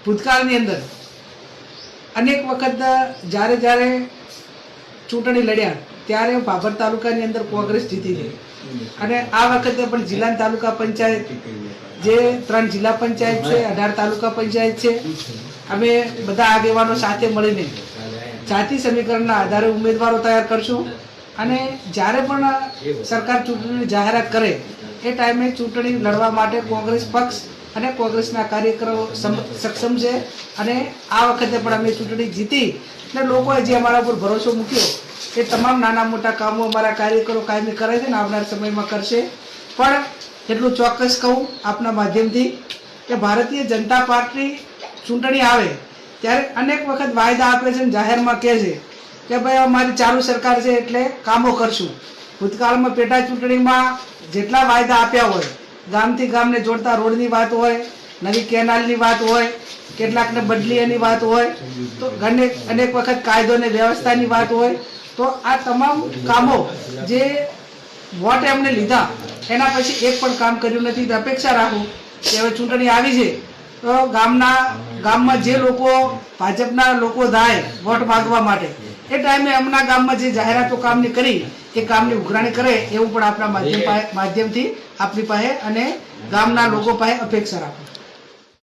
ભૂતકાળની અંદર અનેક વખત જ્યારે જ્યારે ચૂંટણી લડ્યા ત્યારે ભાભર તાલુકાની અંદર કોંગ્રેસ જીતી ગઈ અને આ વખતે પણ જિલ્લા તાલુકા પંચાયત જે 3 જિલ્લા પંચાયત છે, 18 તાલુકા પંચાયત છે, અમે બધા આગેવાનો સાથે મળીને જાતિ સમીકરણના આધારે ઉમેદવારો તૈયાર કરશું અને જ્યારે પણ સરકાર ચૂંટણીની જાહેરાત કરે એ ટાઈમે ચૂંટણી લડવા માટે કોંગ્રેસ પક્ષ અને કોંગ્રેસના કાર્યકરો સક્ષમ છે અને આ વખતે પણ અમે ચૂંટણી જીતી અને લોકોએ જે અમારા ઉપર ભરોસો મૂક્યો એ તમામ નાના મોટા કામો અમારા કાર્યકરો કાયમી કરે છે ને આવનાર સમયમાં કરશે। પણ એટલું ચોક્કસ કહું આપના માધ્યમથી કે ભારતીય જનતા પાર્ટી ચૂંટણી આવે ત્યારે અનેક વખત વાયદા આપે છે અને જાહેરમાં કહે છે કે ભાઈ અમારી ચાલુ સરકાર છે એટલે કામો કરશું। ભૂતકાળમાં પેટા ચૂંટણીમાં જેટલા વાયદા આપ્યા હોય, ગામથી ગામને જોડતા રોડની વાત હોય, નવી કેનાલની વાત હોય, કેટલાકને બદલીની વાત હોય, તો અનેક વખત કાયદો અને વ્યવસ્થાની વાત હોય, તો આ તમામ કામો જે વોટ એમને લીધા એના પછી એક પણ કામ કર્યું નથી। અપેક્ષા રાખું કે હવે ચૂંટણી આવી છે તો ગામમાં જે લોકો ભાજપના લોકો થાય વોટ માગવા માટે એ ટાઈમે એમના ગામમાં જે જાહેરાતો કામની કરી એ કામની ઉઘરાણી કરે એવું પણ આપણા માધ્યમથી આપણી પાસે અને ગામના લોકો પાસે અપેક્ષા રાખું।